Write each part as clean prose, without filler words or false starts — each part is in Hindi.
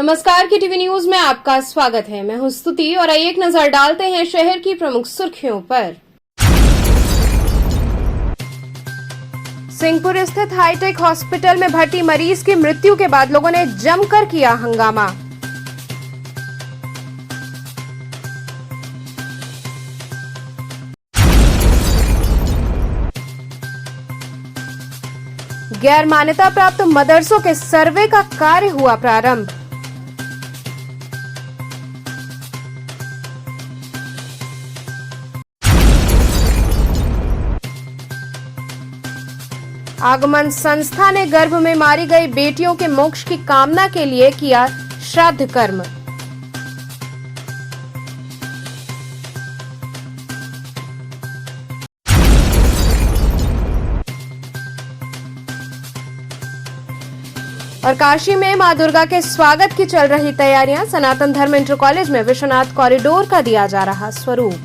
नमस्कार की टीवी न्यूज में आपका स्वागत है। मैं हूं स्तुति और आइए एक नजर डालते हैं शहर की प्रमुख सुर्खियों पर। सिंहपुर स्थित हाईटेक हॉस्पिटल में भर्ती मरीज की मृत्यु के बाद लोगों ने जमकर किया हंगामा। गैर मान्यता प्राप्त मदरसों के सर्वे का कार्य हुआ प्रारंभ। आगमन संस्था ने गर्भ में मारी गई बेटियों के मोक्ष की कामना के लिए किया श्राद्ध कर्म। और काशी में मां दुर्गा के स्वागत की चल रही तैयारियां। सनातन धर्म इंटर कॉलेज में विश्वनाथ कॉरिडोर का दिया जा रहा स्वरूप।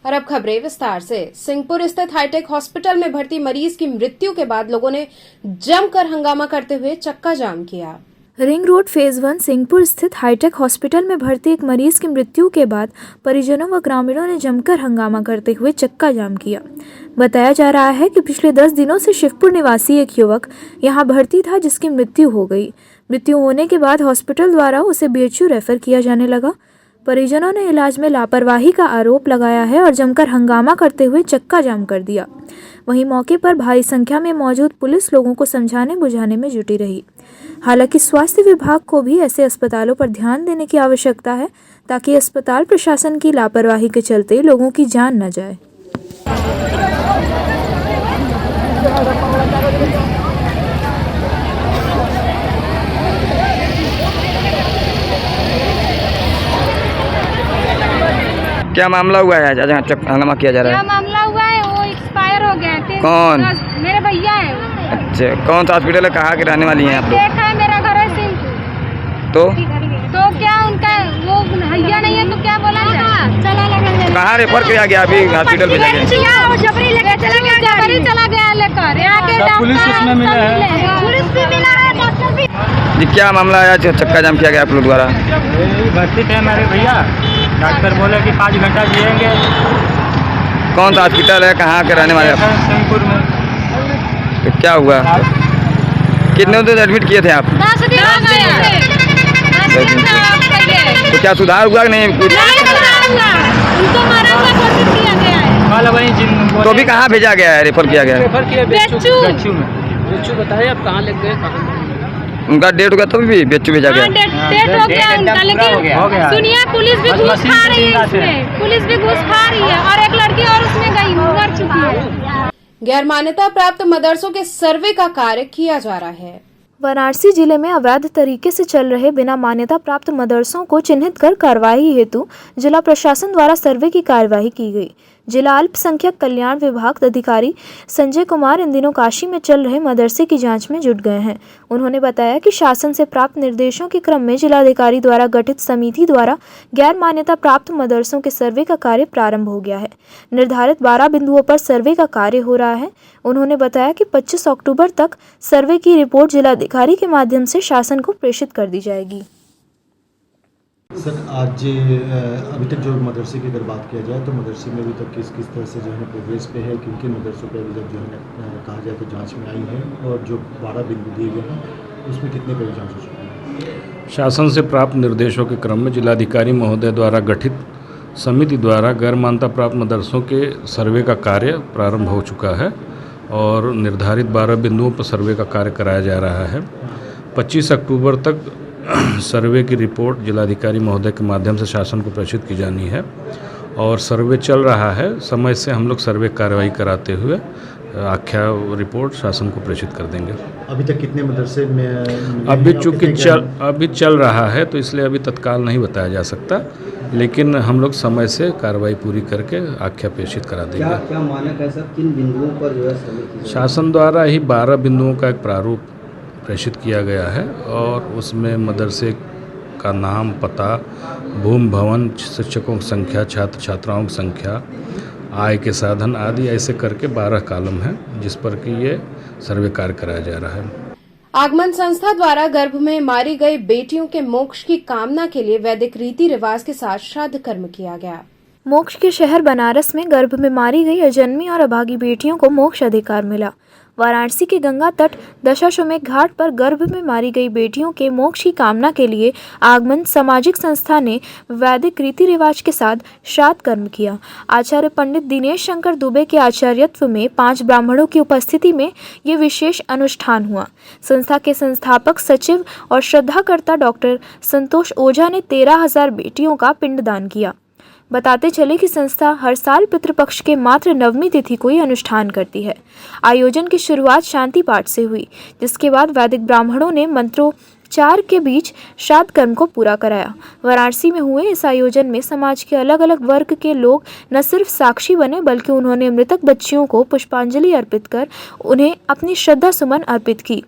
और अब खबरें विस्तार से। सिंहपुर स्थित हाईटेक हॉस्पिटल में भर्ती मरीज की मृत्यु के बाद लोगों ने जमकर हंगामा करते हुए चक्का जाम किया। रिंग रोड फेज 1 सिंहपुर स्थित हाईटेक हॉस्पिटल में भर्ती एक मरीज की मृत्यु के बाद परिजनों व ग्रामीणों ने जमकर हंगामा करते हुए चक्का जाम किया। बताया जा रहा है कि पिछले 10 दिनों से शिवपुर निवासी एक युवक यहां भर्ती था, जिसकी मृत्यु हो गई। मृत्यु होने के बाद हॉस्पिटल द्वारा उसे बीएचयू रेफर किया जाने लगा। परिजनों ने इलाज में लापरवाही का आरोप लगाया है और जमकर हंगामा करते हुए चक्का जाम कर दिया। वहीं मौके पर भारी संख्या में मौजूद पुलिस लोगों को समझाने बुझाने में जुटी रही। हालांकि स्वास्थ्य विभाग को भी ऐसे अस्पतालों पर ध्यान देने की आवश्यकता है, ताकि अस्पताल प्रशासन की लापरवाही के चलते लोगों की जान न जाए। क्या मामला हुआ है जहाँ हंगामा किया जा रहा है? क्या मामला हुआ है? वो एक्सपायर हो गया है। कौन? मेरे भैया है। अच्छा, कौन सा हॉस्पिटल है? कहाँ के रहने वाली हैं आप लोग? देखा है, मेरा घर है सिंहपुर। तो क्या उनका वो भैया नहीं है तो क्या बोला जाए? चला लगा। कहाँ रेफर किया गया? अभी हॉस्पिटल भेजा गया? जबरी लेकर चला गया लेकर। पुलिस उसमें मिला है। पुलिस भी मिला है, डॉक्टर भी। जी, क्या मामला है? चक्का जाम किया गया आप लोग द्वारा? भर्ती थे हमारे भैया, डॉक्टर बोले कि 5 घंटा जिएंगे। कौन सा हॉस्पिटल है? कहाँ के रहने वाले? सिंहपुर में। तो क्या हुआ? कितने दिन एडमिट किए थे आप? 10 दिन हो गए। तो क्या सुधार हुआ कि नहीं? उनको मारा हुआ घोषित किया गया है। तो अभी कहाँ भेजा गया है? रेफर किया गया है? रेफर किया बेच्चू में। बेच्चू बताइए आप कहाँ लग गए? उनका डेट हो गया तो भी बेच्चू भेजा गया? डेट हो गया उनका, लेकिन सुनिए पुलिस भी घूस खा रही है इसमें। पुलिस भी घूस खा रही है और एक लड़की और उसमें गई मर चुकी है। गैर मान्यता प्राप्त मदरसों के सर्वे का कार्य किया जा रहा है। वाराणसी जिले में अवैध तरीके से चल रहे बिना मान्यता प्राप्त मदरसों को चिन्हित कर कार्रवाई हेतु जिला प्रशासन द्वारा सर्वे की कार्यवाही की गई। जिला अल्पसंख्यक कल्याण विभाग अधिकारी संजय कुमार इन दिनों काशी में चल रहे मदरसे की जांच में जुट गए हैं। उन्होंने बताया कि शासन से प्राप्त निर्देशों के क्रम में जिलाधिकारी द्वारा गठित समिति द्वारा गैर मान्यता प्राप्त मदरसों के सर्वे का कार्य प्रारंभ हो गया है। निर्धारित 12 बिंदुओं पर सर्वे का कार्य हो रहा है। उन्होंने बताया कि 25 अक्टूबर तक सर्वे की रिपोर्ट जिलाधिकारी के माध्यम से शासन को प्रेषित कर दी जाएगी। सर, आज अभी तक जो मदरसे की अगर बात किया जाए तो मदरसे में अभी तक किस तरह से जो है प्रोग्रेस पे है, किन किन मदरसों पे अभी तक जो है कहा जाए तो जांच में आई है, और जो 12 बिंदु दिए गए हैं उसमें कितने पे जांच हो चुकी है? शासन से प्राप्त निर्देशों के क्रम में जिलाधिकारी महोदय द्वारा गठित समिति द्वारा गैर मान्यता प्राप्त मदरसों के सर्वे का कार्य प्रारंभ हो चुका है और निर्धारित 12 बिंदुओं पर सर्वे का कार्य कराया जा रहा है। 25 अक्टूबर तक सर्वे की रिपोर्ट जिलाधिकारी महोदय के माध्यम से शासन को प्रेषित की जानी है और सर्वे चल रहा है। समय से हम लोग सर्वे कार्रवाई कराते हुए आख्या रिपोर्ट शासन को प्रेषित कर देंगे। अभी तक कितने मदरसे में अभी चूँकि चल रहा है तो इसलिए अभी तत्काल नहीं बताया जा सकता, लेकिन हम लोग समय से कार्रवाई पूरी करके आख्या प्रेषित करा देंगे। क्या मानक है सर? किन बिंदुओं पर जो है शासन द्वारा ही 12 बिंदुओं का एक प्रारूप प्रेषित किया गया है और उसमें मदरसे का नाम, पता, भूमि, भवन, शिक्षकों की संख्या, छात्र छात्राओं की संख्या, आय के साधन आदि ऐसे करके 12 कॉलम हैं जिस पर कि ये सर्वे कार्य कराया जा रहा है। आगमन संस्था द्वारा गर्भ में मारी गई बेटियों के मोक्ष की कामना के लिए वैदिक रीति रिवाज के साथ श्राद्ध कर्म किया गया। मोक्ष के शहर बनारस में गर्भ में मारी गई अजन्मी और अभागी बेटियों को मोक्ष अधिकार मिला। वाराणसी के गंगा तट दशाश्वमेध घाट पर गर्भ में मारी गई बेटियों के मोक्ष की कामना के लिए आगमन सामाजिक संस्था ने वैदिक रीति रिवाज के साथ श्राद्ध कर्म किया। आचार्य पंडित दिनेश शंकर दुबे के आचार्यत्व में 5 ब्राह्मणों की उपस्थिति में ये विशेष अनुष्ठान हुआ। संस्था के संस्थापक सचिव और श्रद्धाकर्ता डॉक्टर संतोष ओझा ने 13,000 बेटियों का पिंडदान किया। बताते चले कि संस्था हर साल पितृपक्ष के मात्र 9वीं तिथि को ये अनुष्ठान करती है। आयोजन की शुरुआत शांति पाठ से हुई, जिसके बाद वैदिक ब्राह्मणों ने मंत्रोच्चार के बीच श्राद्ध कर्म को पूरा कराया। वाराणसी में हुए इस आयोजन में समाज के अलग अलग वर्ग के लोग न सिर्फ साक्षी बने, बल्कि उन्होंने मृतक बच्चियों को पुष्पांजलि अर्पित कर उन्हें अपनी श्रद्धा सुमन अर्पित की।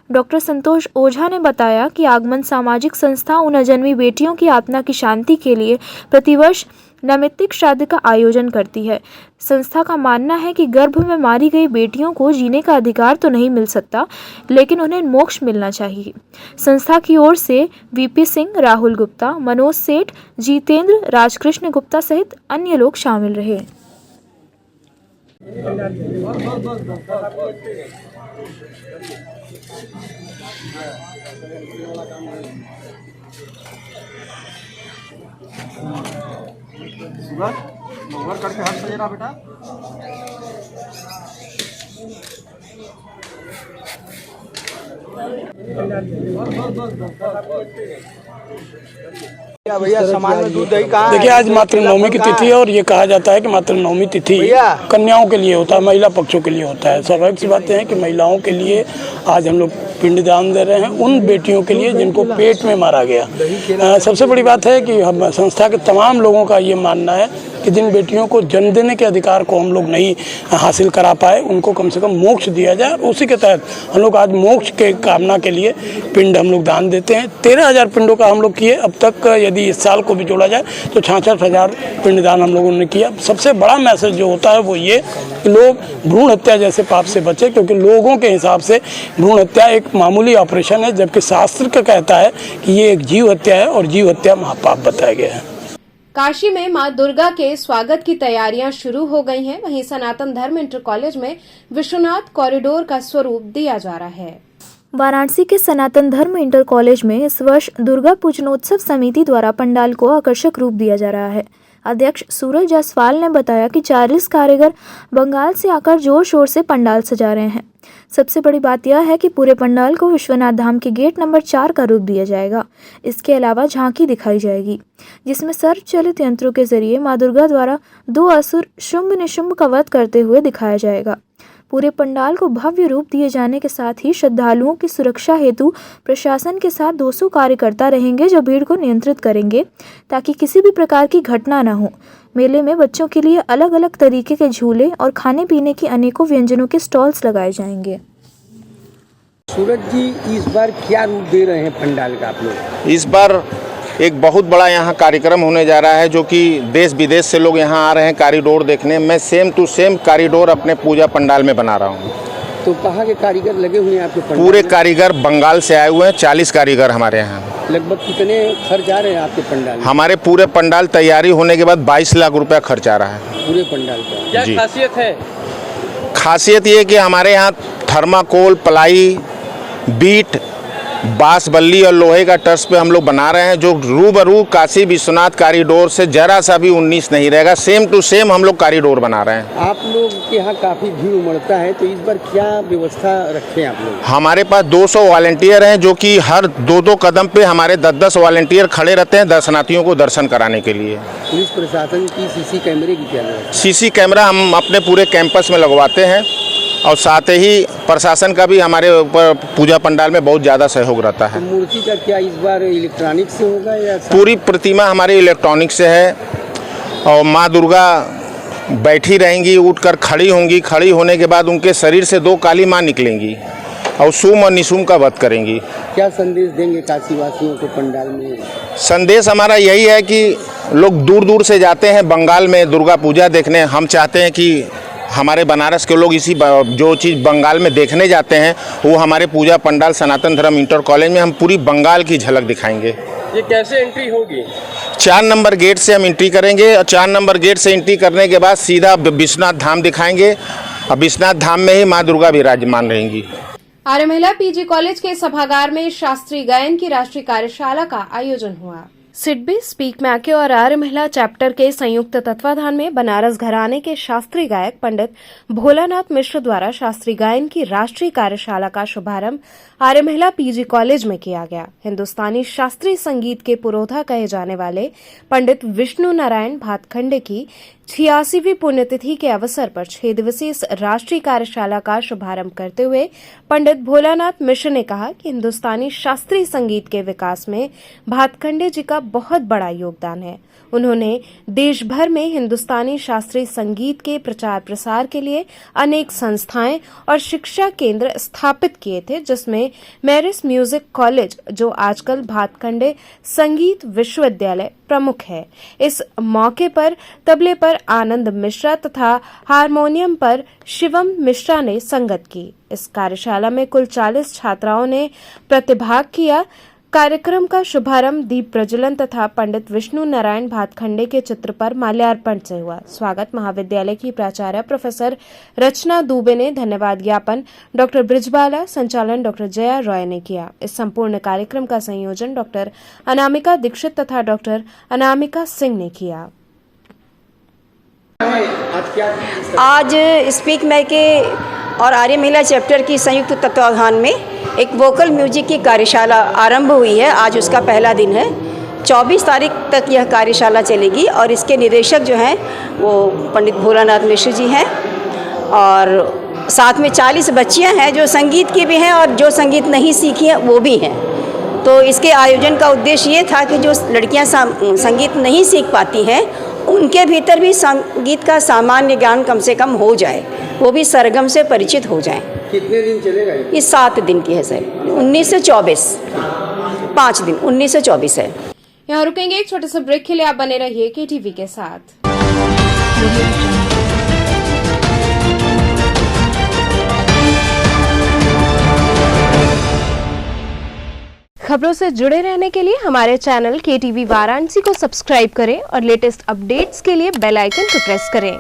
डॉक्टर संतोष ओझा ने बताया कि आगमन सामाजिक संस्था उन अजन्मी बेटियों की आत्मा की शांति के लिए प्रतिवर्ष नैमित्तिक श्राद्ध का आयोजन करती है। संस्था का मानना है कि गर्भ में मारी गई बेटियों को जीने का अधिकार तो नहीं मिल सकता, लेकिन उन्हें मोक्ष मिलना चाहिए। संस्था की ओर से वीपी सिंह, राहुल गुप्ता, मनोज सेठ, जितेंद्र, राजकृष्ण गुप्ता सहित अन्य लोग शामिल रहे। करके हाथ सजेरा बेटा। भैया सामान में दूध दही कहाँ? देखिए, आज मात्र नवमी की तिथि है और ये कहा जाता है कि मात्र नवमी तिथि कन्याओं के लिए होता है, महिला पक्षों के लिए होता है। स्वाभाविक सी बातें हैं कि महिलाओं के लिए आज हम लोग पिंडदान दे रहे हैं उन बेटियों के लिए जिनको पेट में मारा गया। सबसे बड़ी बात है कि हम संस्था के तमाम लोगों का ये मानना है कि जिन बेटियों को जन्म देने के अधिकार को हम लोग नहीं हासिल करा पाए, उनको कम से कम मोक्ष दिया जाए। उसी के तहत हम लोग आज मोक्ष के कामना के लिए पिंड हम लोग दान देते हैं। 13,000 पिंडों का हम लोग किए। अब तक यदि इस साल को भी जोड़ा जाए तो 66,000 पिंडदान हम लोगों ने किया। सबसे बड़ा मैसेज जो होता है वो ये कि लोग भ्रूण हत्या जैसे पाप से बचे, क्योंकि लोगों के हिसाब से भ्रूण हत्या एक मामूली ऑपरेशन है, जबकि शास्त्र का कहता है कि ये एक जीव हत्या है और जीव हत्या महापाप बताया गया है। काशी में मां दुर्गा के स्वागत की तैयारियां शुरू हो गई हैं। वहीं सनातन धर्म इंटर कॉलेज में विश्वनाथ कॉरिडोर का स्वरूप दिया जा रहा है। वाराणसी के सनातन धर्म इंटर कॉलेज में इस वर्ष दुर्गा पूजनोत्सव समिति द्वारा पंडाल को आकर्षक रूप दिया जा रहा है। अध्यक्ष सूरज जायसवाल ने बताया कि 40 कारीगर बंगाल से आकर जोर शोर से पंडाल सजा रहे हैं। सबसे बड़ी बात यह है कि पूरे पंडाल को विश्वनाथ धाम के गेट नंबर 4 का रूप दिया जाएगा। इसके अलावा झांकी दिखाई जाएगी, जिसमें सर्वचलित यंत्रों के जरिए मां दुर्गा द्वारा 2 असुर शुंभ निशुंभ का वध करते हुए दिखाया जाएगा। पूरे पंडाल को भव्य रूप दिए जाने के साथ ही श्रद्धालुओं की सुरक्षा हेतु प्रशासन के साथ 200 कार्यकर्ता रहेंगे, जो भीड़ को नियंत्रित करेंगे ताकि किसी भी प्रकार की घटना न हो। मेले में बच्चों के लिए अलग अलग तरीके के झूले और खाने पीने की अनेकों व्यंजनों के स्टॉल्स लगाए जाएंगे। सूरज जी, इस बार क्या रूप दे रहे हैं पंडाल का आप लोग? इस बार एक बहुत बड़ा यहाँ कार्यक्रम होने जा रहा है, जो कि देश विदेश से लोग यहाँ आ रहे हैं कॉरिडोर देखने। मैं सेम टू सेम कॉरिडोर अपने पूजा पंडाल में बना रहा हूँ। तो कहाँ के कारीगर लगे हुए हैं आपके पंडाल? पूरे कारीगर बंगाल से आए हुए हैं, 40 कारीगर हमारे यहाँ। लगभग कितने खर्च आ रहे हैं आपके पंडाल? हमारे पूरे पंडाल तैयारी होने के बाद 22 लाख रुपया खर्च आ रहा है पूरे पंडाल का। क्या खासियत है? खासियत ये कि हमारे यहाँ थर्माकोल, प्लाई, बीट, बांस बल्ली और लोहे का टर्स पे हम लोग बना रहे हैं, जो रूबरू काशी विश्वनाथ कॉरिडोर से जरा सा भी 19 नहीं रहेगा। सेम टू सेम हम लोग कॉरिडोर बना रहे हैं। आप लोग के यहाँ काफ़ी भीड़ उमड़ता है, तो इस बार क्या व्यवस्था रखें आप लोग? हमारे पास 200 वॉलंटियर हैं, जो कि हर 2-2 कदम पे हमारे 10-10 वॉलंटियर खड़े रहते हैं दर्शनार्थियों को दर्शन कराने के लिए। पुलिस प्रशासन की सीसी कैमरे की क्या व्यवस्था? सीसी कैमरा हम अपने पूरे कैंपस में लगवाते हैं, और साथ ही प्रशासन का भी हमारे ऊपर पूजा पंडाल में बहुत ज़्यादा सहयोग रहता है। तो मूर्ति का क्या इस बार इलेक्ट्रॉनिक से होगा या? पूरी प्रतिमा हमारी इलेक्ट्रॉनिक से है, और माँ दुर्गा बैठी रहेंगी, उठकर खड़ी होंगी। खड़ी होने के बाद उनके शरीर से 2 काली माँ निकलेंगी और शुंभ और निशुंभ का वध करेंगी। क्या संदेश देंगे काशीवासियों को पंडाल में? संदेश हमारा यही है कि लोग दूर दूर से जाते हैं बंगाल में दुर्गा पूजा देखने। हम चाहते हैं कि हमारे बनारस के लोग जो चीज़ बंगाल में देखने जाते हैं वो हमारे पूजा पंडाल सनातन धर्म इंटर कॉलेज में हम पूरी बंगाल की झलक दिखाएंगे। ये कैसे एंट्री होगी? 4 नंबर गेट से हम एंट्री करेंगे और 4 नंबर गेट से एंट्री करने के बाद सीधा विश्वनाथ धाम दिखाएंगे और विश्वनाथ धाम में ही माँ दुर्गा विराजमान रहेंगी। आर्य महिला पीजी कॉलेज के सभागार में शास्त्रीय गायन की राष्ट्रीय कार्यशाला का आयोजन हुआ। सिडबी, स्पीक मैके और आर्य महिला चैप्टर के संयुक्त तत्वाधान में बनारस घराने के शास्त्रीय गायक पंडित भोलानाथ मिश्र द्वारा शास्त्रीय गायन की राष्ट्रीय कार्यशाला का शुभारंभ आर्य महिला पीजी कॉलेज में किया गया। हिंदुस्तानी शास्त्रीय संगीत के पुरोधा कहे जाने वाले पंडित विष्णु नारायण भातखंडे की 86वीं पुण्यतिथि के अवसर पर 6 दिवसीय इस राष्ट्रीय कार्यशाला का शुभारंभ करते हुए पंडित भोलानाथ मिश्र ने कहा कि हिंदुस्तानी शास्त्रीय संगीत के विकास में भातखंडे जी का बहुत बड़ा योगदान है। उन्होंने देश भर में हिंदुस्तानी शास्त्रीय संगीत के प्रचार प्रसार के लिए अनेक संस्थाएं और शिक्षा केंद्र स्थापित किए थे, जिसमें मैरिस म्यूजिक कॉलेज, जो आजकल भातखंडे संगीत विश्वविद्यालय, प्रमुख है। इस मौके पर तबले पर आनंद मिश्रा तथा हारमोनियम पर शिवम मिश्रा ने संगत की। इस कार्यशाला में कुल 40 छात्राओं ने प्रतिभाग किया। कार्यक्रम का शुभारंभ दीप प्रज्वलन तथा पंडित विष्णु नारायण भातखंडे के चित्र पर माल्यार्पण से हुआ। स्वागत महाविद्यालय की प्राचार्य प्रोफेसर रचना दुबे ने, धन्यवाद ज्ञापन डॉक्टर ब्रिजबाला, संचालन डॉक्टर जया रॉय ने किया। इस संपूर्ण कार्यक्रम का संयोजन डॉक्टर अनामिका दीक्षित तथा डॉक्टर अनामिका सिंह ने किया। आज स्पीक मैके और आर्य महिला चैप्टर की संयुक्त तत्वाधान में एक वोकल म्यूजिक की कार्यशाला आरंभ हुई है। आज उसका पहला दिन है। 24 तारीख तक यह कार्यशाला चलेगी और इसके निदेशक जो हैं वो पंडित भोलानाथ मिश्र जी हैं और साथ में 40 बच्चियां हैं जो संगीत की भी हैं और जो संगीत नहीं सीखी हैं वो भी हैं। तो इसके आयोजन का उद्देश्य ये था कि जो लड़कियां संगीत नहीं सीख पाती हैं उनके भीतर भी संगीत का सामान्य ज्ञान कम से कम हो जाए, वो भी सरगम से परिचित हो जाएं। कितने दिन चलेगा ये? 7 दिन की है सर, 19 से 24, 5 दिन, 19 से 24 है। यहाँ रुकेंगे एक छोटे से ब्रेक के लिए। आप बने रहिए KTV के साथ। खबरों से जुड़े रहने के लिए हमारे चैनल KTV वाराणसी को सब्सक्राइब करें और लेटेस्ट अपडेट्स के लिए बेल आइकन को प्रेस करें।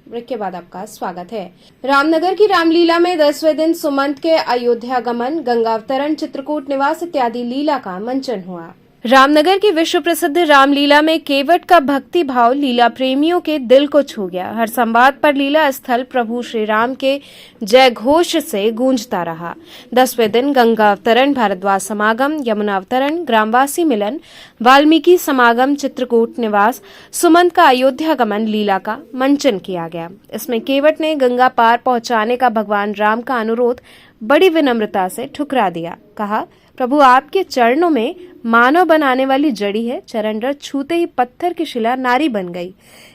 ब्रेक के बाद आपका स्वागत है। रामनगर की रामलीला में 10वें दिन सुमंत के अयोध्यागमन, गंगावतरण, चित्रकूट निवास इत्यादि लीला का मंचन हुआ। रामनगर की विश्व प्रसिद्ध रामलीला में केवट का भक्ति भाव लीला प्रेमियों के दिल को छू गया। हर संवाद पर लीला स्थल प्रभु श्री राम के जय घोष से गूंजता रहा। 10वें दिन गंगा अवतरण, भारद्वाज समागम, यमुना अवतरण, ग्रामवासी मिलन, वाल्मीकि समागम, चित्रकूट निवास, सुमंत का अयोध्यागमन लीला का मंचन किया गया। इसमें केवट ने गंगा पार पहुंचाने का भगवान राम का अनुरोध बड़ी विनम्रता से ठुकरा दिया। कहा, प्रभु आपके चरणों में मानव बनाने वाली जड़ी है। चरण रज छूते ही पत्थर की शिला नारी बन गई।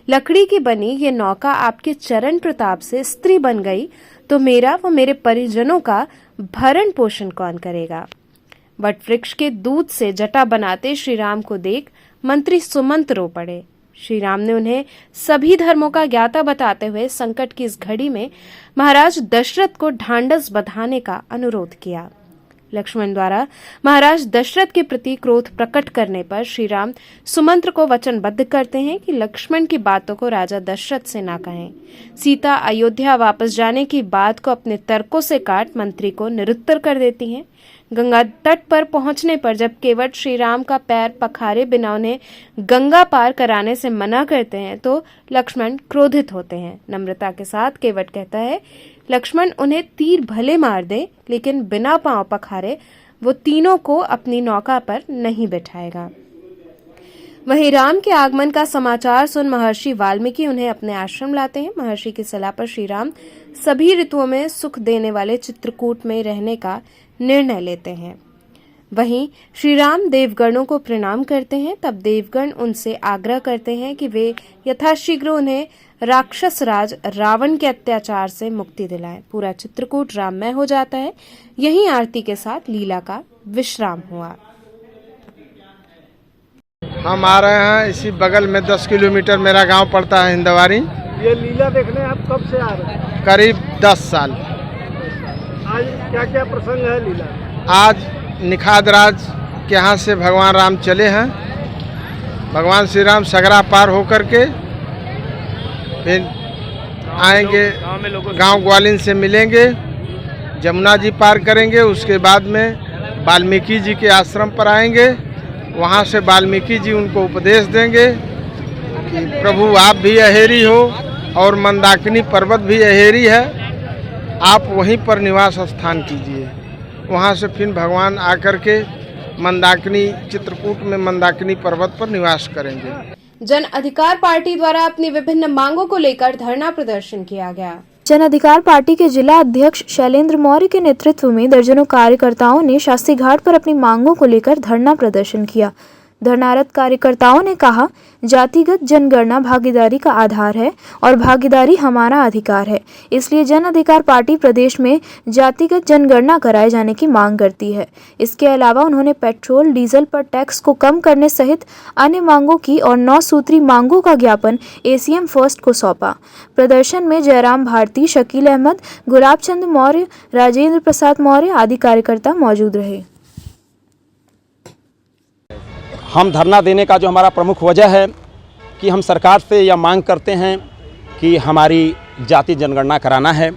लकड़ी की बनी ये नौका आपके चरण प्रताप से स्त्री बन गई, तो मेरा व मेरे परिजनों का भरण पोषण कौन करेगा। वट वृक्ष के दूध से जटा बनाते श्री राम को देख मंत्री सुमंत रो पड़े। श्री राम ने उन्हें सभी धर्मों का ज्ञाता बताते हुए संकट की इस घड़ी में महाराज दशरथ को ढांढस बंधाने का अनुरोध किया। लक्ष्मण द्वारा महाराज दशरथ के प्रति क्रोध प्रकट करने पर श्री राम सुमंत्र को वचनबद्ध करते हैं कि लक्ष्मण की बातों को राजा दशरथ से ना कहें। सीता अयोध्या वापस जाने की बात को अपने तर्कों से काट मंत्री को निरुत्तर कर देती हैं। गंगा तट पर पहुंचने पर जब केवट श्री राम का पैर पखारे बिना उन्हें गंगा पार कराने से मना करते हैं तो लक्ष्मण क्रोधित होते हैं। नम्रता के साथ केवट कहता है, लक्ष्मण उन्हें तीर भले मार दे, लेकिन बिना पांव पखारे वो तीनों को अपनी नौका पर नहीं बैठाएगा। वहीं राम के आगमन का समाचार सुन महर्षि वाल्मीकि उन्हें अपने आश्रम लाते हैं। महर्षि की सलाह पर श्री राम सभी ऋतुओं में सुख देने वाले चित्रकूट में रहने का निर्णय लेते हैं। वहीं श्री राम देवगणों को प्रणाम करते हैं, तब देवगण उनसे आग्रह करते हैं कि वे यथाशीघ्र उन्हें राक्षस राज रावण के अत्याचार से मुक्ति दिलाएं। पूरा चित्रकूट राममय हो जाता है। यहीं आरती के साथ लीला का विश्राम हुआ। हम आ रहे हैं, इसी बगल में 10 किलोमीटर मेरा गांव पड़ता है हिंदवारी। ये लीला देखने आप कब से आ रहे हैं? करीब 10 साल। आज क्या क्या प्रसंग है लीला? आज निखाद राज के यहाँ से भगवान राम चले हैं। भगवान श्री राम सगरा पार होकर के फिर आएंगे, गांव ग्वालिन से मिलेंगे, जमुना जी पार करेंगे, उसके बाद में वाल्मीकि जी के आश्रम पर आएंगे। वहाँ से वाल्मीकि जी उनको उपदेश देंगे कि प्रभु आप भी अहेरी हो और मंदाकिनी पर्वत भी अहेरी है, आप वहीं पर निवास स्थान कीजिए। वहाँ से फिर भगवान आकर के मंदाकिनी चित्रकूट में मंदाकिनी पर्वत पर निवास करेंगे। जन अधिकार पार्टी द्वारा अपनी विभिन्न मांगों को लेकर धरना प्रदर्शन किया गया। जन अधिकार पार्टी के जिला अध्यक्ष शैलेंद्र मौर्य के नेतृत्व में दर्जनों कार्यकर्ताओं ने शास्त्री घाट पर अपनी मांगों को लेकर धरना प्रदर्शन किया। धरनारत कार्यकर्ताओं ने कहा, जातिगत जनगणना भागीदारी का आधार है और भागीदारी हमारा अधिकार है, इसलिए जन अधिकार पार्टी प्रदेश में जातिगत जनगणना कराए जाने की मांग करती है। इसके अलावा उन्होंने पेट्रोल डीजल पर टैक्स को कम करने सहित अन्य मांगों की और 9 सूत्री मांगों का ज्ञापन एसीएम फर्स्ट को सौंपा। प्रदर्शन में जयराम भारती, शकील अहमद, गुलाब चंद मौर्य, राजेंद्र प्रसाद मौर्य आदि कार्यकर्ता मौजूद रहे। हम धरना देने का जो हमारा प्रमुख वजह है कि हम सरकार से यह मांग करते हैं कि हमारी जाति जनगणना कराना है।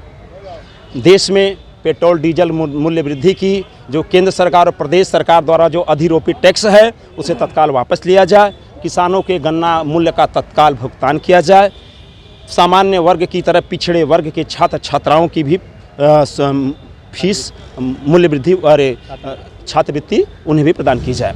देश में पेट्रोल डीजल मूल्य वृद्धि की जो केंद्र सरकार और प्रदेश सरकार द्वारा जो अधिरोपित टैक्स है उसे तत्काल वापस लिया जाए। किसानों के गन्ना मूल्य का तत्काल भुगतान किया जाए। सामान्य वर्ग की तरह पिछड़े वर्ग के छात्र छात्राओं की भी फीस मूल्य वृद्धि और छात्रवृत्ति उन्हें भी प्रदान की जाए।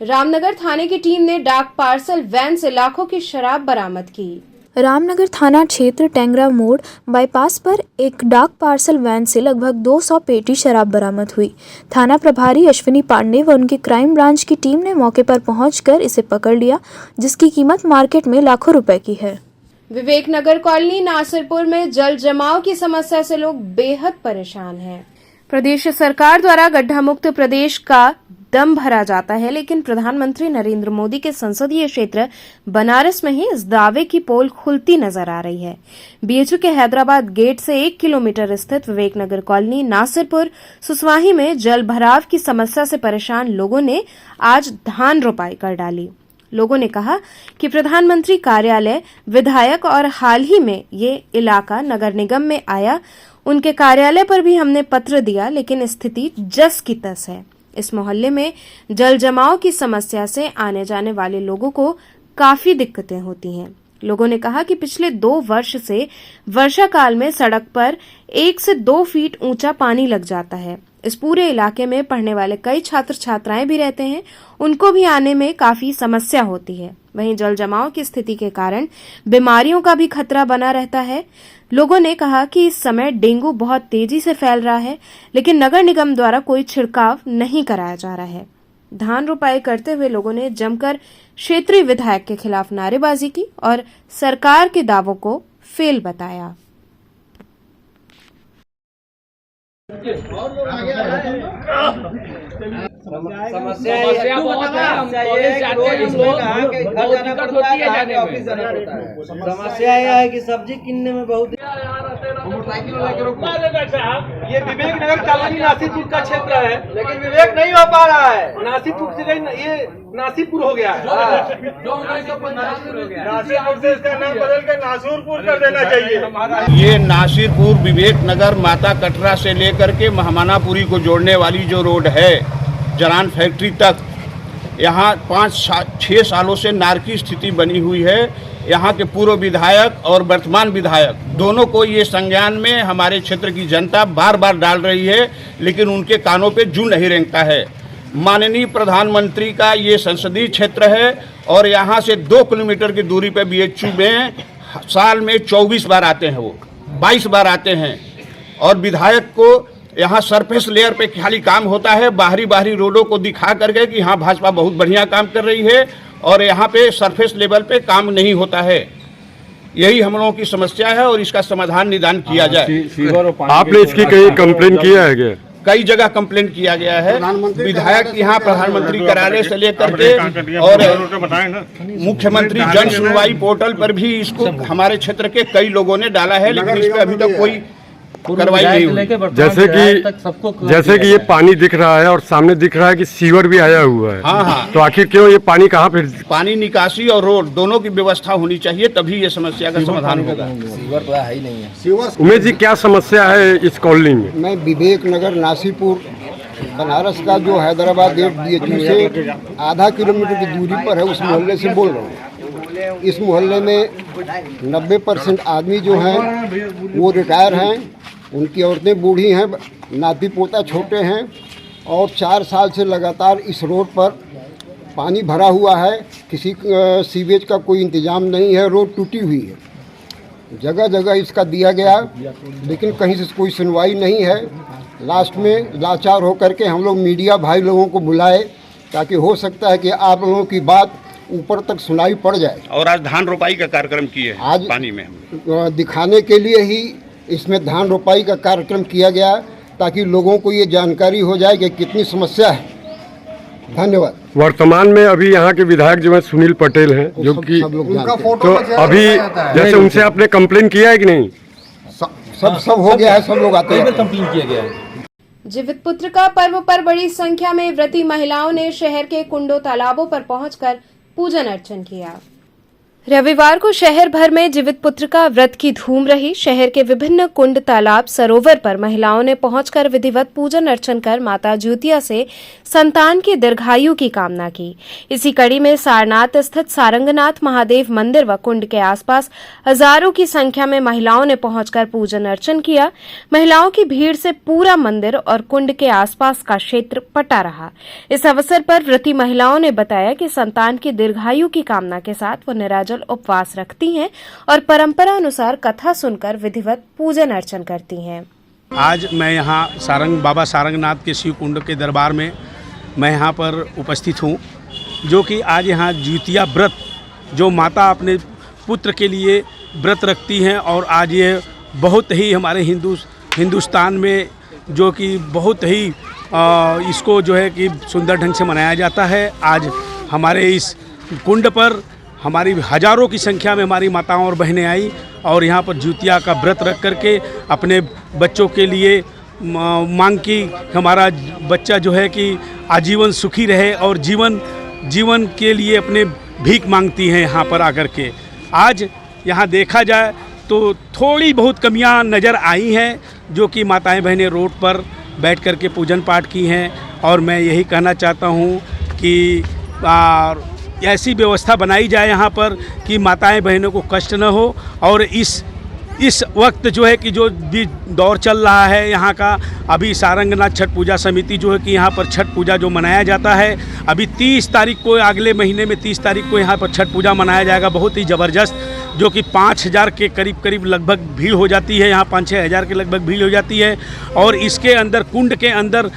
रामनगर थाने की टीम ने डाक पार्सल वैन से लाखों की शराब बरामद की। रामनगर थाना क्षेत्र टेंगरा मोड़ बाईपास पर एक डाक पार्सल वैन से लगभग 200 पेटी शराब बरामद हुई। थाना प्रभारी अश्विनी पांडे व उनकी क्राइम ब्रांच की टीम ने मौके पर पहुंचकर इसे पकड़ लिया, जिसकी कीमत मार्केट में लाखों रुपए की है। विवेक नगर कॉलोनी नासिरपुर में जल जमाव की समस्या से लोग बेहद परेशान हैं। प्रदेश सरकार द्वारा गड्ढा मुक्त प्रदेश का दम भरा जाता है, लेकिन प्रधानमंत्री नरेंद्र मोदी के संसदीय क्षेत्र बनारस में ही इस दावे की पोल खुलती नजर आ रही है। बीएचयू के हैदराबाद गेट से 1 किलोमीटर स्थित विवेक नगर कॉलोनी नासिरपुर सुसवाही में जल भराव की समस्या से परेशान लोगों ने आज धान रोपाई कर डाली। लोगों ने कहा कि प्रधानमंत्री कार्यालय, विधायक और हाल ही में ये इलाका नगर निगम में आया, उनके कार्यालय पर भी हमने पत्र दिया, लेकिन स्थिति जस की तस है। इस मोहल्ले में जल जमाव की समस्या से आने जाने वाले लोगों को काफी दिक्कतें होती हैं। लोगों ने कहा कि पिछले 2 वर्ष से वर्षा काल में सड़क पर 1 से 2 फीट ऊंचा पानी लग जाता है। इस पूरे इलाके में पढ़ने वाले कई छात्र छात्राएं भी रहते हैं, उनको भी आने में काफी समस्या होती है। वहीं जल जमाव की स्थिति के कारण बीमारियों का भी खतरा बना रहता है। लोगों ने कहा कि इस समय डेंगू बहुत तेजी से फैल रहा है, लेकिन नगर निगम द्वारा कोई छिड़काव नहीं कराया जा रहा है। धान रोपाई करते हुए लोगों ने जमकर क्षेत्रीय विधायक के खिलाफ नारेबाजी की और सरकार के दावों को फेल बताया। समस्या बहुत है। समस्या यह है कि सब्जी किनने में बहुत ये विवेक नगर कॉलोनी नासिरपुर का क्षेत्र है, लेकिन विवेक नहीं हो पा रहा है। नासिरपुर से ये नासिरपुर हो गया है। नासिरपुर से इसका नाम बदल कर नासूरपुर कर देना चाहिए। ये नासिरपुर विवेक नगर माता कटरा से लेकर के महमानापुरी को जोड़ने वाली जो रोड है जरान फैक्ट्री तक, यहाँ 5-6 सालों से नार की स्थिति बनी हुई है। यहाँ के पूर्व विधायक और वर्तमान विधायक दोनों को ये संज्ञान में हमारे क्षेत्र की जनता बार बार डाल रही है, लेकिन उनके कानों पे जू नहीं रेंगता है। माननीय प्रधानमंत्री का ये संसदीय क्षेत्र है और यहाँ से 2 किलोमीटर की दूरी पे बीएचयू में साल में 24 बार आते हैं, वो 22 बार आते हैं और विधायक को यहाँ सरफेस लेयर पे खाली काम होता है, बाहरी रोडों को दिखा करके कि हाँ भाजपा बहुत बढ़िया काम कर रही है, और यहाँ पे सरफेस लेवल पे काम नहीं होता है। यही हम लोगों की समस्या है और इसका समाधान निदान किया जाए। आपने इसकी कहीं कंप्लेन किया है क्या? कई जगह कंप्लेंट किया गया है, विधायक यहाँ प्रधानमंत्री कार्यालय से लेकर के और मुख्यमंत्री जन सुनवाई पोर्टल पर भी इसको हमारे क्षेत्र के कई लोगों ने डाला है, लेकिन इस पर अभी तक कोई कार्रवाई नहीं हुई। जैसे कि ये पानी दिख रहा है और सामने दिख रहा है कि सीवर भी आया हुआ है। हाँ। तो आखिर क्यों ये पानी कहाँ पे? पानी निकासी और रोड दोनों की व्यवस्था होनी चाहिए, तभी ये समस्या का समाधान होगा। सीवर तो है ही नहीं है। उमेश जी, क्या समस्या है इस कॉलोनी में? मैं विवेक नगर नासीपुर बनारस का जो हैदराबाद DHU से आधा किलोमीटर की दूरी पर है, उस मोहल्ले से बोल रहा हूँ। इस मोहल्ले में 90% आदमी जो हैं वो रिटायर हैं, उनकी औरतें बूढ़ी हैं, नाती पोता छोटे हैं, और 4 साल से लगातार इस रोड पर पानी भरा हुआ है। किसी सीवेज का कोई इंतजाम नहीं है, रोड टूटी हुई है, जगह जगह इसका दिया गया, लेकिन कहीं से कोई सुनवाई नहीं है। लास्ट में लाचार होकर के हम लोग मीडिया भाई लोगों को बुलाए, ताकि हो सकता है कि आप लोगों की बात ऊपर तक सुनाई पड़ जाए। और आज धान रोपाई का कार्यक्रम किए आज पानी में दिखाने के लिए ही इसमें धान रोपाई का कार्यक्रम किया गया, ताकि लोगों को ये जानकारी हो जाए कि कितनी समस्या है। धन्यवाद। वर्तमान में अभी यहाँ के विधायक जो है सुनील पटेल हैं, जो कि तो अभी जैसे उनसे आपने कंप्लेन किया है कि नहीं? सब हो गया है, सब लोग आते हैं। कंप्लेन किया गया है। जीवित पुत्र का पर्व पर बड़ी संख्या में व्रती महिलाओं ने शहर के कुंडों तालाबों पर पहुंचकर पूजन अर्चन किया। रविवार को शहर भर में जीवित पुत्र का व्रत की धूम रही। शहर के विभिन्न कुंड, तालाब, सरोवर पर महिलाओं ने पहुंचकर विधिवत पूजन अर्चन कर माता ज्योतिया से संतान की दीर्घायु की कामना की। इसी कड़ी में सारनाथ स्थित सारंगनाथ महादेव मंदिर व कुंड के आसपास हजारों की संख्या में महिलाओं ने पहुंचकर पूजन अर्चन किया। महिलाओं की भीड़ से पूरा मंदिर और कुंड के आसपास का क्षेत्र पटा रहा। इस अवसर पर व्रती महिलाओं ने बताया कि संतान की दीर्घायु की कामना के साथ वो निराजल उपवास रखती हैं और परंपरा अनुसार कथा सुनकर विधिवत पूजन अर्चन करती हैं। आज मैं यहाँ बाबा सारंगनाथ के शिव कुंड के दरबार में मैं यहाँ पर उपस्थित हूँ, जो कि आज यहाँ ज्योतिया व्रत जो माता अपने पुत्र के लिए व्रत रखती हैं, और आज ये बहुत ही हमारे हिंदुस्तान में जो कि बहुत ही इसको जो है कि सुंदर ढंग से मनाया जाता है। आज हमारे इस कुंड पर हमारी हजारों की संख्या में हमारी माताओं और बहनें आई और यहाँ पर ज्योतिया का व्रत रख करके अपने बच्चों के लिए मांग की हमारा बच्चा जो है कि आजीवन सुखी रहे, और जीवन के लिए अपने भीख मांगती हैं यहाँ पर आकर के। आज यहाँ देखा जाए तो थोड़ी बहुत कमियाँ नज़र आई हैं, जो कि माताएं बहनें रोड पर बैठ कर के पूजन पाठ की हैं, और मैं यही कहना चाहता हूँ कि ऐसी व्यवस्था बनाई जाए यहाँ पर कि माताएं बहनों को कष्ट न हो। और इस वक्त जो है कि जो भी दौर चल रहा है यहाँ का, अभी सारंगनाथ छठ पूजा समिति जो है कि यहाँ पर छठ पूजा जो मनाया जाता है, अभी 30 तारीख को, अगले महीने में 30 तारीख को यहाँ पर छठ पूजा मनाया जाएगा, बहुत ही ज़बरदस्त, जो कि 5000 के करीब लगभग भीड़ हो जाती है। यहाँ 5-6 हज़ार के लगभग भीड़ हो जाती है, और इसके अंदर कुंड के अंदर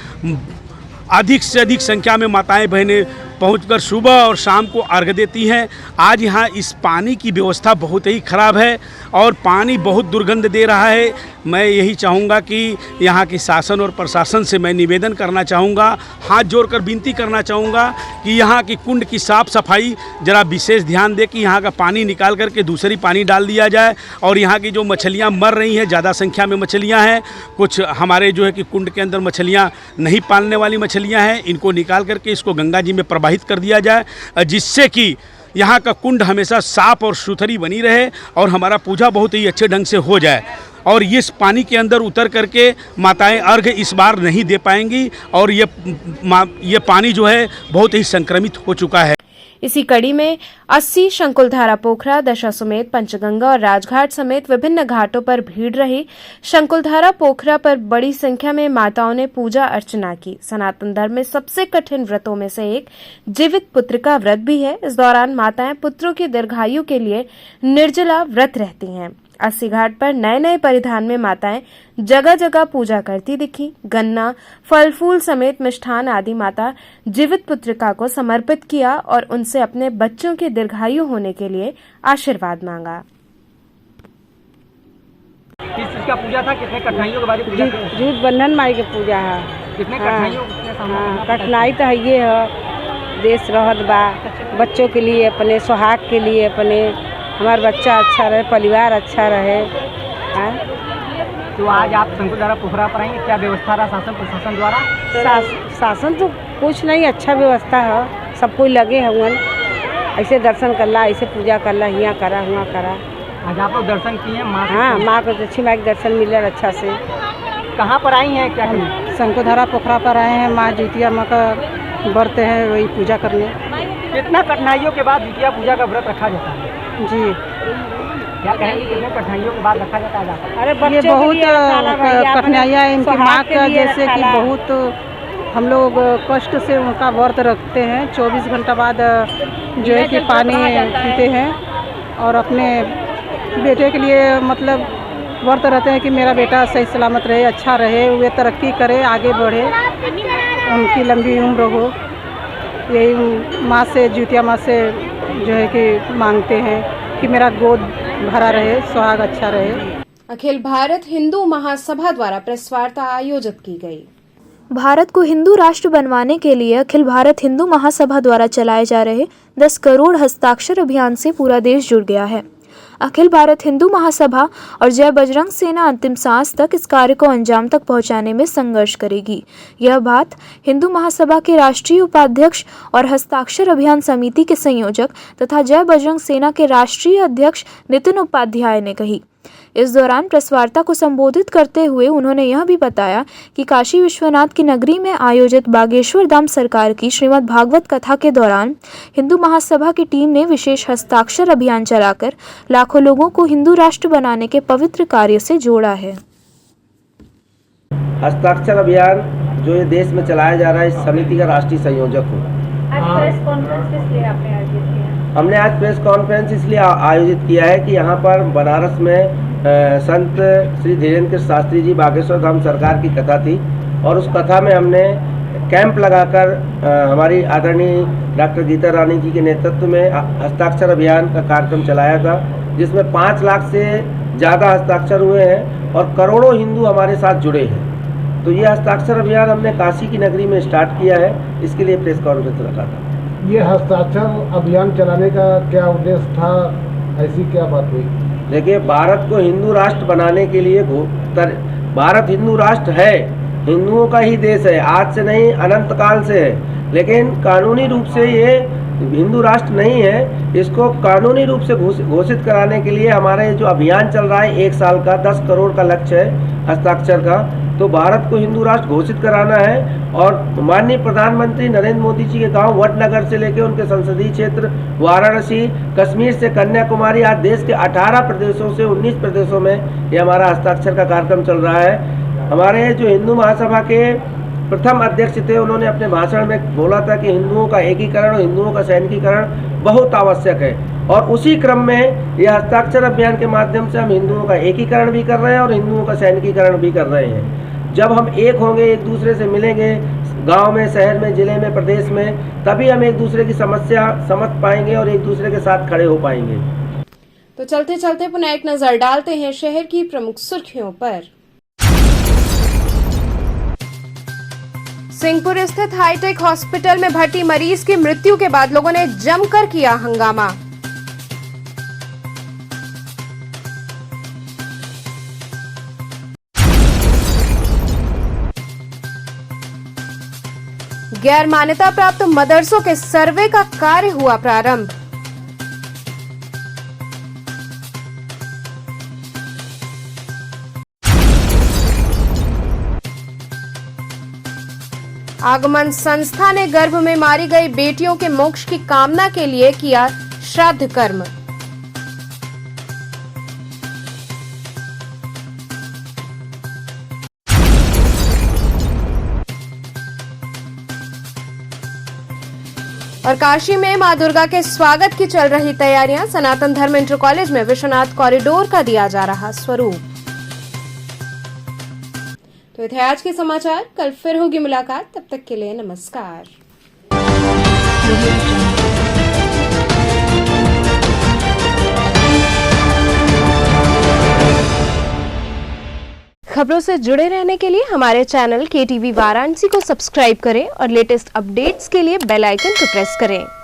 अधिक से अधिक संख्या में माताएं बहनें पहुंचकर सुबह और शाम को अर्घ देती हैं। आज यहाँ इस पानी की व्यवस्था बहुत ही ख़राब है और पानी बहुत दुर्गंध दे रहा है। मैं यही चाहूँगा कि यहाँ की शासन और प्रशासन से मैं निवेदन करना चाहूँगा, हाथ जोड़कर विनती करना चाहूँगा कि यहाँ की कुंड की साफ़ सफाई ज़रा विशेष ध्यान दे, कि यहाँ का पानी निकाल करके दूसरी पानी डाल दिया जाए। और यहाँ की जो मछलियाँ मर रही हैं, ज़्यादा संख्या में मछलियाँ हैं, कुछ हमारे जो है कि कुंड के अंदर मछलियाँ नहीं पालने वाली मछलियाँ हैं, इनको निकाल करके इसको गंगा जी में प्रवाहित कर दिया जाए, जिससे कि यहाँ का कुंड हमेशा साफ और सुथरी बनी रहे और हमारा पूजा बहुत ही अच्छे ढंग से हो जाए। और इस पानी के अंदर उतर करके माताएं अर्घ इस बार नहीं दे पाएंगी, और ये पानी जो है बहुत ही संक्रमित हो चुका है। इसी कड़ी में 80 शंकुलधारा पोखरा, दशाश्वमेध, पंचगंगा और राजघाट समेत विभिन्न घाटों पर भीड़ रही। शंकुलधारा पोखरा पर बड़ी संख्या में माताओं ने पूजा अर्चना की। सनातन धर्म में सबसे कठिन व्रतों में से एक जीवित पुत्र का व्रत भी है। इस दौरान माताएं पुत्रों की दीर्घायु के लिए निर्जला व्रत रहती हैं। 80 घाट पर नए परिधान में माताएं जगह जगह पूजा करती दिखी। गन्ना, फल फूल समेत मिष्ठान आदि माता जीवित पुत्रिका को समर्पित किया और उनसे अपने बच्चों के दीर्घायु होने के लिए आशीर्वाद मांगा। किस चीज का पूजा था, कितने कठिनाइयों के बारे में पूजा? जूट बंधन माई के पूजा है। कितने कठिनाइयों कठिनाई तो है ये है, देश रहत बा, बच्चों के लिए, अपने सुहाग के लिए, अपने हमारा बच्चा अच्छा रहे, परिवार अच्छा रहे। तो आज आप शंकुधारा पोखरा पर आएंगे, क्या व्यवस्था रहा शासन प्रशासन द्वारा? शासन तो कुछ नहीं, अच्छा व्यवस्था है, सब कोई लगे हुए, ऐसे दर्शन कर ला, ऐसे पूजा कर ला, यहाँ करा हुआ करा। आज आप लोग दर्शन किए माँ? हाँ, माँ को अच्छी माँ के दर्शन मिले अच्छा से। कहाँ पर आई हैं, क्या करें? शंकुधारा पोखरा पर आए हैं, माँ जितिया माँ का व्रत है, वही पूजा करने। कितना कठिनाइयों के बाद जितिया पूजा का व्रत रखा जाता है? जी, क्या कहेंगे, कितने कठिनाइयों के बाद रखा जाता है? अरे ये बहुत कठिनाइयाँ है इनकी माँ का, जैसे कि बहुत हम लोग कष्ट से उनका व्रत रखते हैं। 24 घंटा बाद जो है कि पानी पीते हैं और अपने बेटे के लिए मतलब व्रत रहते हैं कि मेरा बेटा सही सलामत रहे, अच्छा रहे, वे तरक्की करे, आगे बढ़े, उनकी लंबी उम्र हो। यही माँ से, जितिया माँ से जो है कि मांगते हैं कि मेरा गोद भरा रहे, सुहाग अच्छा रहे। अखिल भारत हिंदू महासभा द्वारा प्रेस वार्ता आयोजित की गई। भारत को हिंदू राष्ट्र बनवाने के लिए अखिल भारत हिंदू महासभा द्वारा चलाए जा रहे 10 करोड़ हस्ताक्षर अभियान से पूरा देश जुड़ गया है। अखिल भारत हिंदू महासभा और जय बजरंग सेना अंतिम सांस तक इस कार्य को अंजाम तक पहुंचाने में संघर्ष करेगी। यह बात हिंदू महासभा के राष्ट्रीय उपाध्यक्ष और हस्ताक्षर अभियान समिति के संयोजक तथा जय बजरंग सेना के राष्ट्रीय अध्यक्ष नितिन उपाध्याय ने कही। इस दौरान प्रेस वार्ता को संबोधित करते हुए उन्होंने यह भी बताया कि काशी विश्वनाथ की नगरी में आयोजित बागेश्वर धाम सरकार की श्रीमद् भागवत कथा के दौरान हिंदू महासभा की टीम ने विशेष हस्ताक्षर अभियान चलाकर लाखों लोगों को हिंदू राष्ट्र बनाने के पवित्र कार्य से जोड़ा है। हस्ताक्षर अभियान जो ये देश में चलाया जा रहा है, इस समिति का राष्ट्रीय संयोजक हूँ। आज प्रेस कॉन्फ्रेंस किस लिए आपने आयोजित किया? हमने आज प्रेस कॉन्फ्रेंस इसलिए आयोजित किया है कि यहाँ पर बनारस में संत श्री धीरेन्द्र शास्त्री जी बागेश्वर धाम सरकार की कथा थी और उस कथा में हमने कैंप लगाकर हमारी आदरणीय डॉक्टर गीता रानी जी के नेतृत्व में हस्ताक्षर अभियान का कार्यक्रम चलाया था, जिसमें 5 लाख से ज़्यादा हस्ताक्षर हुए हैं और करोड़ों हिंदू हमारे साथ जुड़े हैं। तो ये हस्ताक्षर अभियान हमने काशी की नगरी में स्टार्ट किया है, इसके लिए प्रेस कॉन्फ्रेंस रखा था। ये हस्ताक्षर अभियान चलाने का क्या उद्देश्य था, ऐसी क्या बात हुई? देखिए, भारत को हिंदू राष्ट्र बनाने के लिए भारत हिंदू राष्ट्र है, हिंदुओं का ही देश है, आज से नहीं अनंत काल से है, लेकिन कानूनी रूप से ये हिंदू राष्ट्र नहीं है। इसको कानूनी रूप से घोषित कराने के लिए हमारे जो अभियान चल रहा है 1 साल का 10 करोड़ का लक्ष्य है हस्ताक्षर का, तो भारत को हिंदू राष्ट्र घोषित कराना है। और माननीय प्रधानमंत्री नरेंद्र मोदी जी के गांव वडनगर से लेकर उनके संसदीय क्षेत्र वाराणसी, कश्मीर से कन्याकुमारी, आज देश के 18 प्रदेशों से 19 प्रदेशों में ये हमारा हस्ताक्षर का कार्यक्रम चल रहा है। हमारे जो हिंदू महासभा के प्रथम अध्यक्ष थे, उन्होंने अपने भाषण में बोला था कि हिंदुओं का एकीकरण और हिंदुओं का सैनिकीकरण बहुत आवश्यक है, और उसी क्रम में यह हस्ताक्षर अभियान के माध्यम से हम हिंदुओं का एकीकरण भी कर रहे हैं और हिंदुओं का सैनिकीकरण भी कर रहे हैं। जब हम एक होंगे, एक दूसरे से मिलेंगे, गांव में, शहर में, जिले में, प्रदेश में, तभी हम एक दूसरे की समस्या समझ पाएंगे और एक दूसरे के साथ खड़े हो पाएंगे। तो चलते चलते पुनः एक नजर डालते हैं शहर की प्रमुख सुर्खियों पर। सिंहपुर स्थित हाईटेक हॉस्पिटल में भर्ती मरीज की मृत्यु के बाद लोगों ने जमकर किया हंगामा। गैर मान्यता प्राप्त मदरसों के सर्वे का कार्य हुआ प्रारंभ। आगमन संस्था ने गर्भ में मारी गई बेटियों के मोक्ष की कामना के लिए किया श्राद्ध कर्म। और काशी में मां दुर्गा के स्वागत की चल रही तैयारियां। सनातन धर्म इंटर कॉलेज में विश्वनाथ कॉरिडोर का दिया जा रहा स्वरूप। तो ये थे आज के समाचार। कल फिर होगी मुलाकात, तब तक के लिए नमस्कार। खबरों से जुड़े रहने के लिए हमारे चैनल KTV वाराणसी को सब्सक्राइब करें और लेटेस्ट अपडेट्स के लिए बेल आइकन को प्रेस करें।